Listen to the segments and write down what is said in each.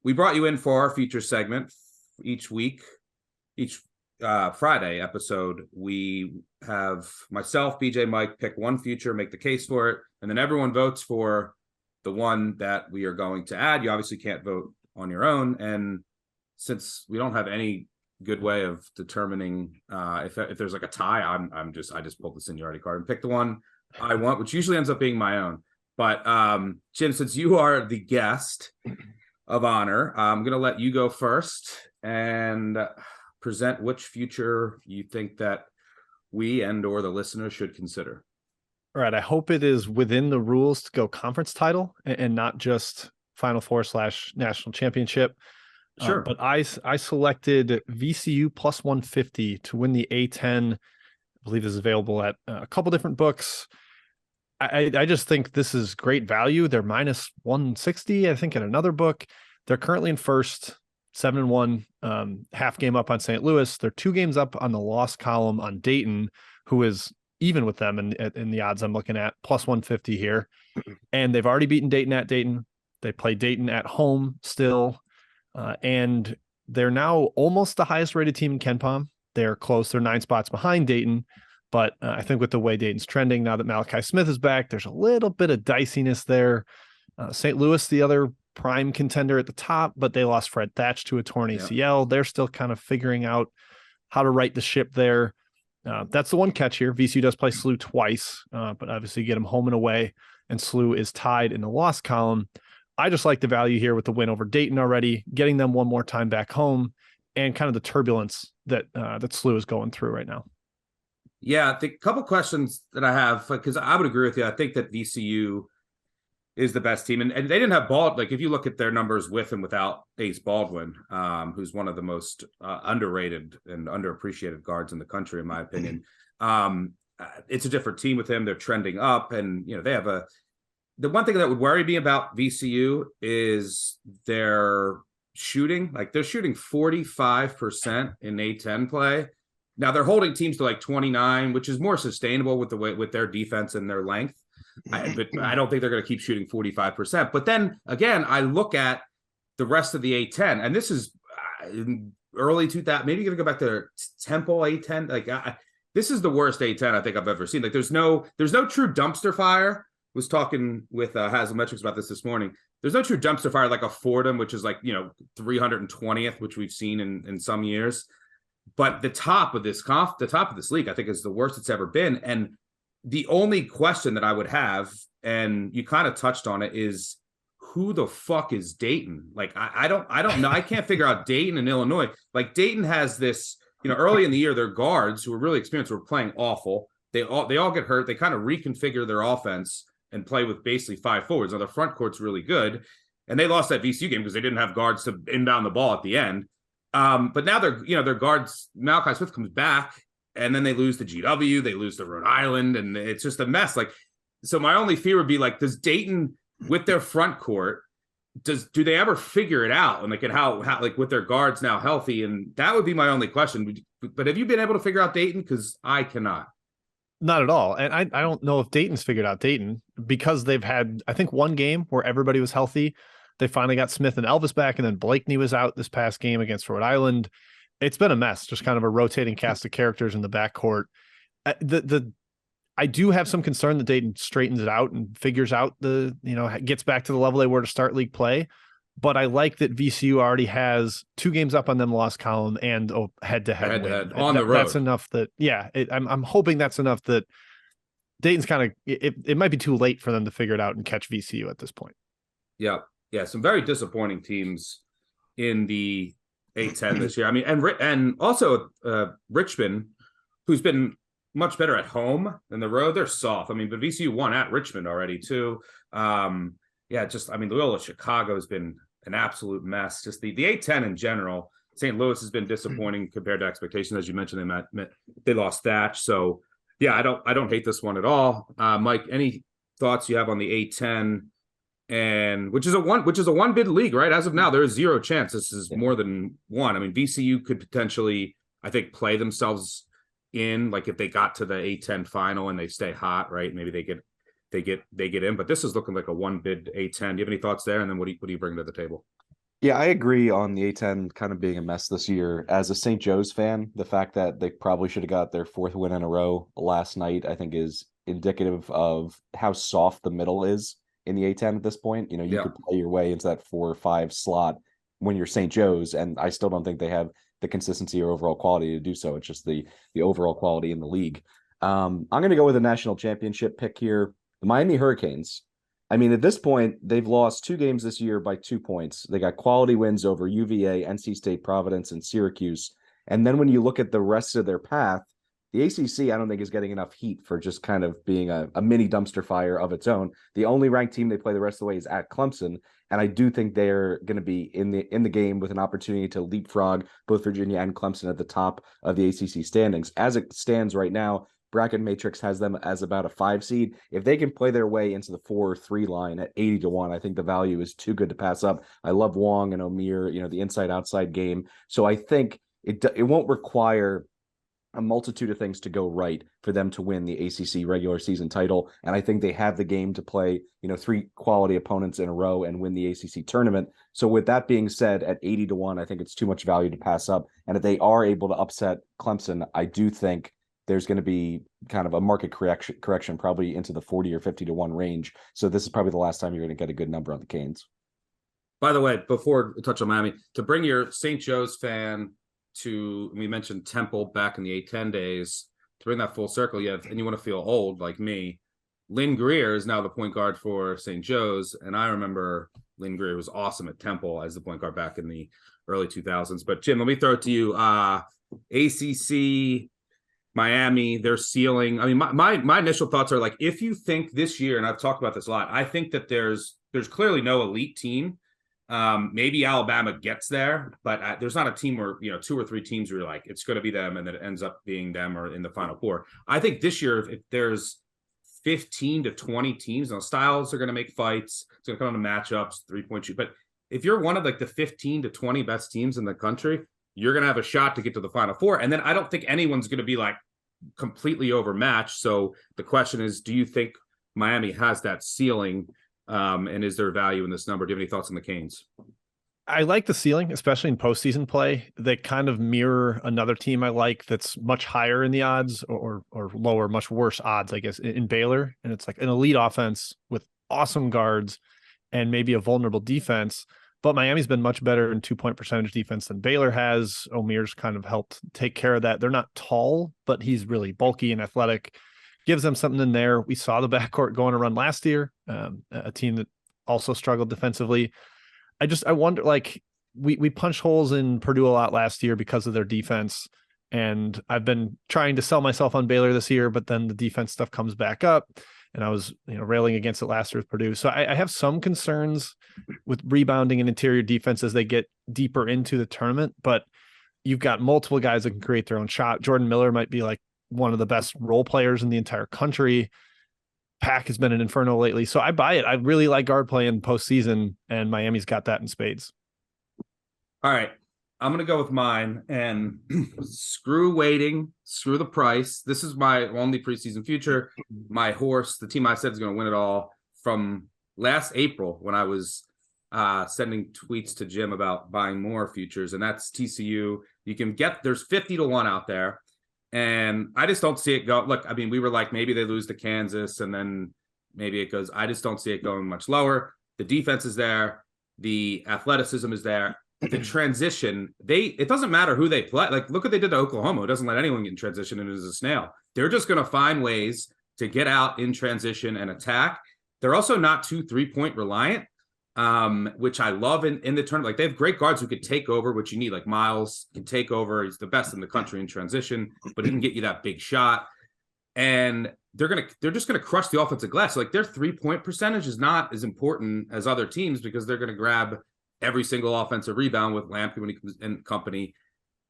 we brought you in for our feature segment each week. Each Friday episode, we have myself, BJ, Mike pick one future, make the case for it, and then everyone votes for the one that we are going to add. You obviously can't vote on your own, and since we don't have any good way of determining if there's like a tie, I just pulled the seniority card and picked the one I want, which usually ends up being my own. But Jim, since you are the guest of honor, I'm going to let you go first and present which future you think that we and or the listener should consider. All right. I hope it is within the rules to go conference title and not just Final Four / national championship. Sure. But I selected VCU plus 150 to win the A10. I believe this is available at a couple different books. I just think this is great value. They're minus 160, I think, in another book. They're currently in first, 7-1, half game up on St. Louis. They're 2 games up on the loss column on Dayton, who is even with them in the odds I'm looking at, plus 150 here. And they've already beaten Dayton at Dayton. They play Dayton at home still. And they're now almost the highest rated team in KenPom. They're close. They're 9 spots behind Dayton. But I think with the way Dayton's trending, now that Malachi Smith is back, there's a little bit of diciness there. St. Louis, the other prime contender at the top, but they lost Fred Thatch to a torn ACL. They're still kind of figuring out how to right the ship there. That's the one catch here. VCU does play SLU twice, but obviously get them home and away, and SLU is tied in the loss column. I just like the value here with the win over Dayton already, getting them one more time back home, and kind of the turbulence that SLU is going through right now. Yeah, the couple questions that I have, because I would agree with you. I think that VCU is the best team, and they didn't have Baldwin. Like if you look at their numbers with and without Ace Baldwin, who's one of the most underrated and underappreciated guards in the country, in my opinion. It's a different team with him. They're trending up, and they have the one thing that would worry me about VCU is their shooting. Like they're shooting 45% in A10 play. Now they're holding teams to like 29, which is more sustainable with their defense and their length. But I don't think they're going to keep shooting 45%. But then again, I look at the rest of the A10, and this is early 2000. Maybe you're going to go back to Temple A10. Like this is the worst A10 I think I've ever seen. Like there's no true dumpster fire. Was talking with Hazelmetrics about this morning. There's no true dumpster fire like a Fordham, which is like 320th, which we've seen in some years. But the top of this league, I think, is the worst it's ever been. And the only question that I would have, and you kind of touched on it, is who the fuck is Dayton? Like I don't know. I can't figure out Dayton and Illinois. Like Dayton has this, early in the year, their guards who were really experienced were playing awful. They all get hurt. They kind of reconfigure their offense and play with basically 5 forwards. Now their front court's really good, and they lost that VCU game because they didn't have guards to inbound the ball at the end. But now their guards, Malachi Smith comes back, and then they lose to GW, they lose to Rhode Island, and it's just a mess. Like, so my only fear would be like, does Dayton with their front court, do they ever figure it out? And like, at how like with their guards now healthy, and that would be my only question. But have you been able to figure out Dayton? Because I cannot. Not at all. And I don't know if Dayton's figured out Dayton, because they've had, I think, one game where everybody was healthy. They finally got Smith and Elvis back, and then Blakeney was out this past game against Rhode Island. It's been a mess, just kind of a rotating cast of characters in the backcourt. I do have some concern that Dayton straightens it out and figures out gets back to the level they were to start league play. But I like that VCU already has 2 games up on them loss column and head-to-head win. On the road. That's enough that, I'm hoping that's enough that Dayton's kind of, it might be too late for them to figure it out and catch VCU at this point. Yeah. Yeah. Some very disappointing teams in the A10 this year. I mean, and also Richmond, who's been much better at home than the road. They're soft. I mean, but VCU won at Richmond already too. Loyola Chicago has been an absolute mess. Just the A10 in general. St. Louis has been disappointing compared to expectations. As you mentioned, they lost Thatch. So yeah, I don't hate this one at all. Mike, any thoughts you have on the A10? And which is a one bid league, right? As of now, there is 0 chance this is more than one. I mean, VCU could potentially, I think, play themselves in, like if they got to the A10 final and they stay hot, right? Maybe they get in. But this is looking like a one bid A10. Do you have any thoughts there? And then what do you bring to the table? Yeah, I agree on the A10 kind of being a mess this year. As a St. Joe's fan, the fact that they probably should have got their fourth win in a row last night, I think is indicative of how soft the middle is in the A10 at this point. You know, you Yeah. could play your way into that 4 or 5 slot when you're St. Joe's, and I still don't think they have the consistency or overall quality to do so. It's just the overall quality in the league. I'm going to go with a national championship pick here. The Miami Hurricanes. I mean, at this point, they've lost 2 games this year by 2 points. They got quality wins over UVA, NC State, Providence, and Syracuse. And then when you look at the rest of their path, the ACC, I don't think is getting enough heat for just kind of being a mini dumpster fire of its own. The only ranked team they play the rest of the way is at Clemson, and I do think they're going to be in the game with an opportunity to leapfrog both Virginia and Clemson at the top of the ACC standings. As it stands right now, Bracket Matrix has them as about a 5 seed. If they can play their way into the 4 or 3 line at 80 to 1, I think the value is too good to pass up. I love Wong and O'Meara, the inside outside game. So I think it won't require a multitude of things to go right for them to win the ACC regular season title. And I think they have the game to play, 3 quality opponents in a row and win the ACC tournament. So with that being said, at 80 to 1, I think it's too much value to pass up. And if they are able to upset Clemson, I do think there's going to be kind of a market correction probably into the 40 or 50 to 1 range. So this is probably the last time you're going to get a good number on the Canes. By the way, before we touch on Miami, to bring your St. Joe's fan we mentioned Temple back in the A10 days, to bring that full circle, and you want to feel old like me, Lynn Greer is now the point guard for St. Joe's, and I remember Lynn Greer was awesome at Temple as the point guard back in the early 2000s. But Jim, let me throw it to you. ACC, Miami, their ceiling. I mean, my initial thoughts are like, if you think this year, and I've talked about this a lot, I think that there's clearly no elite team. Maybe Alabama gets there, but there's not a team where 2 or 3 teams where you're like it's going to be them, and then it ends up being them or in the Final Four. I think this year, if there's 15 to 20 teams, styles are going to make fights. It's going to come down to matchups, 3-point shoot. But if you're one of like the 15 to 20 best teams in the country, you're going to have a shot to get to the Final Four. And then I don't think anyone's going to be like completely overmatched. So the question is, do you think Miami has that ceiling? And is there value in this number? Do you have any thoughts on the Canes? I like the ceiling, especially in postseason play. They kind of mirror another team I like that's much higher in the odds or lower, much worse odds, I guess, in Baylor. And it's like an elite offense with awesome guards and maybe a vulnerable defense. But Miami's been much better in 2-point percentage defense than Baylor has. O'Meara's kind of helped take care of that. They're not tall, but he's really bulky and athletic. Gives them something in there. We saw the backcourt go on a run last year, a team that also struggled defensively. I wonder, like, we punched holes in Purdue a lot last year because of their defense. And I've been trying to sell myself on Baylor this year, but then the defense stuff comes back up. And I was, railing against it last year with Purdue. So I have some concerns with rebounding and interior defense as they get deeper into the tournament. But you've got multiple guys that can create their own shot. Jordan Miller might be like one of the best role players in the entire country. Pack has been an inferno lately. So I buy it. I really like guard play in postseason, and Miami's got that in spades. All right. I'm going to go with mine, and screw waiting, screw the price. This is my only preseason future. My horse, the team I said is going to win it all, from last April when I was sending tweets to Jim about buying more futures, and that's TCU. There's 50 to 1 out there, and I just don't see it go. Look, I mean, we were like, maybe they lose to Kansas, and then maybe it goes. I just don't see it going much lower. The defense is there. The athleticism is there. The transition, it doesn't matter who they play. Like, look what they did to Oklahoma. It doesn't let anyone get in transition, and it is a snail. They're just going to find ways to get out in transition and attack. They're also not too 3-point reliant, which I love in the tournament. Like, they have great guards who could take over, which you need. Like, Miles can take over. He's the best in the country in transition, but he can get you that big shot. And they're just gonna crush the offensive glass. Like, their 3-point percentage is not as important as other teams because they're gonna grab every single offensive rebound with Lampkin and company.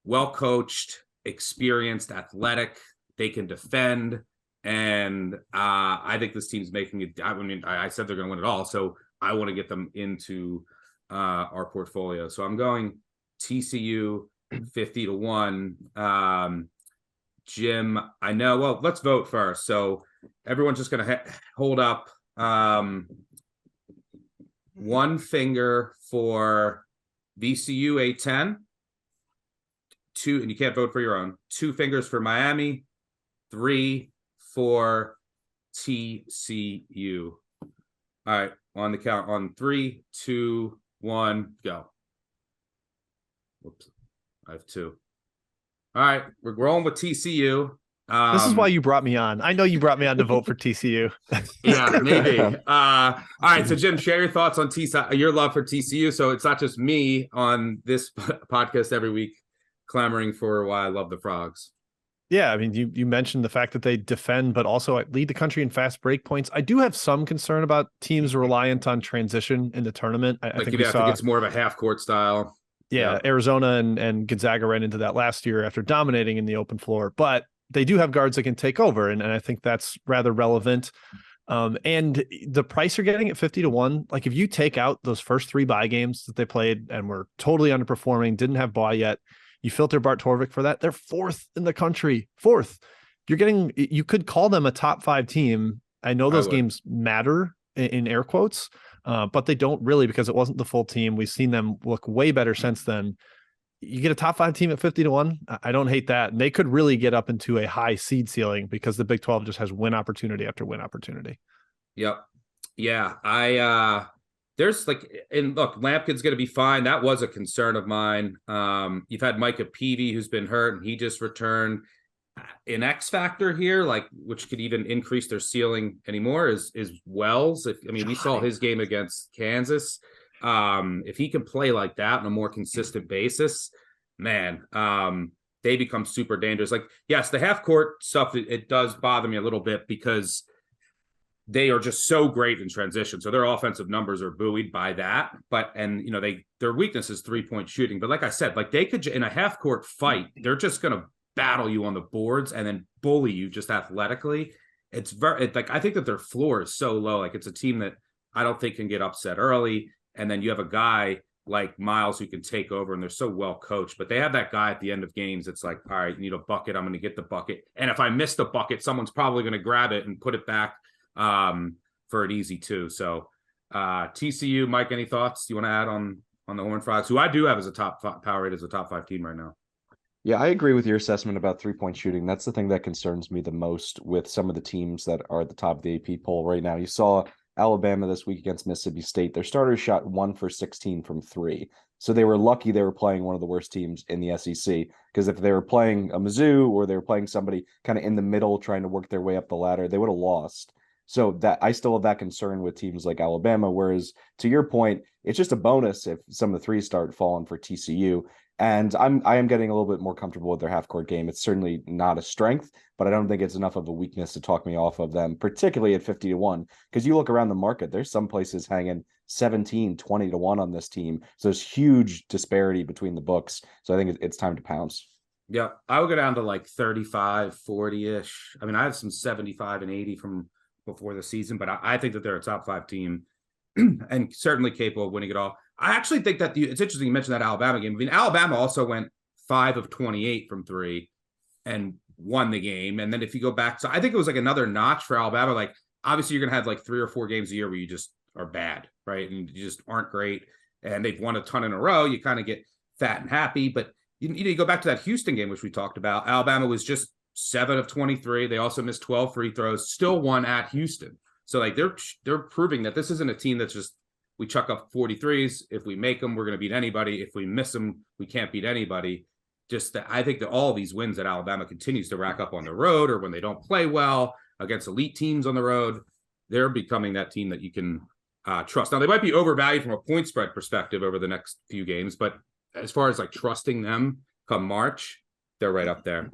Well coached, experienced, athletic. They can defend, and I think this team's making it. I mean, I said they're going to win it all, so I want to get them into our portfolio. So I'm going TCU 50 to 1. Jim, I know. Well, let's vote first. So everyone's just going to hold up one finger for VCU A10. 2, and you can't vote for your own. 2 fingers for Miami. 3 for TCU. All right, on the count on 3, 2, 1, go. Whoops, I have 2. All right, we're rolling with TCU. This is why you brought me on. I know you brought me on to vote for TCU. Yeah, maybe. All right, so Jim, share your thoughts on your love for TCU. So it's not just me on this podcast every week clamoring for why I love the Frogs. Yeah, I mean, you mentioned the fact that they defend, but also lead the country in fast break points. I do have some concern about teams reliant on transition in the tournament. I think it's more of a half court style. Yeah, Arizona and Gonzaga ran into that last year after dominating in the open floor, but they do have guards that can take over, and I think that's rather relevant. And the price you're getting at 50-1, like if you take out those first 3 bye games that they played and were totally underperforming, didn't have bye yet, you filter Bart Torvik for that, they're 4th in the country. 4th. You could call them a top 5 team. I know those games matter in air quotes, but they don't really, because it wasn't the full team. We've seen them look way better since then. You get a top 5 team at 50-1. I don't hate that. And they could really get up into a high seed ceiling because the Big 12 just has win opportunity after win opportunity. Yep. Yeah. There's and look, Lampkin's going to be fine. That was a concern of mine. You've had Micah Peavy, who's been hurt, and he just returned. An X factor here, which could even increase their ceiling anymore, is Wells. We saw his game against Kansas. If he can play like that on a more consistent basis, man, they become super dangerous. Yes, the half court stuff, it does bother me a little bit because they are just so great in transition. So their offensive numbers are buoyed by that. Their weakness is 3-point shooting. But like I said, they could, in a half court fight, they're just going to battle you on the boards and then bully you just athletically. I think that their floor is so low. It's a team that I don't think can get upset early. And then you have a guy like Miles who can take over, and they're so well coached. But they have that guy at the end of games. It's all right, you need a bucket. I'm going to get the bucket. And if I miss the bucket, someone's probably going to grab it and put it back for an easy 2. So TCU, Mike, any thoughts you want to add on the Horned Frogs, who I do have as a top 5 power rate as a top 5 team right now? Yeah, I agree with your assessment about 3-point shooting. That's the thing that concerns me the most with some of the teams that are at the top of the AP poll right now. You saw Alabama this week against Mississippi State. Their starters shot 1 for 16 from 3. So they were lucky they were playing one of the worst teams in the SEC, because if they were playing a Mizzou or they were playing somebody kind of in the middle trying to work their way up the ladder, they would have lost. So that I still have that concern with teams like Alabama, whereas to your point, it's just a bonus if some of the 3s start falling for TCU. And I am getting a little bit more comfortable with their half-court game. It's certainly not a strength, but I don't think it's enough of a weakness to talk me off of them, particularly at 50-1. Because you look around the market, there's some places hanging 17, 20-1 on this team. So there's huge disparity between the books. So I think it's time to pounce. Yeah, I would go down to 35, 40-ish. I have some 75 and 80 from before the season, but I think that they're a top 5 team and certainly capable of winning it all. I actually think that it's interesting you mentioned that Alabama game. Alabama also went 5 of 28 from 3 and won the game. And then if you go back, so I think it was another notch for Alabama. Obviously you're going to have 3 or 4 games a year where you just are bad, right? And you just aren't great. And they've won a ton in a row. You kind of get fat and happy. But you go back to that Houston game, which we talked about. Alabama was just 7 of 23. They also missed 12 free throws, still won at Houston. So they're proving that this isn't a team that's just, we chuck up 43s. If we make them, we're going to beat anybody. If we miss them, we can't beat anybody. I think that all these wins that Alabama continues to rack up on the road, or when they don't play well against elite teams on the road, they're becoming that team that you can trust. Now, they might be overvalued from a point spread perspective over the next few games, but as far as trusting them come March, they're right up there.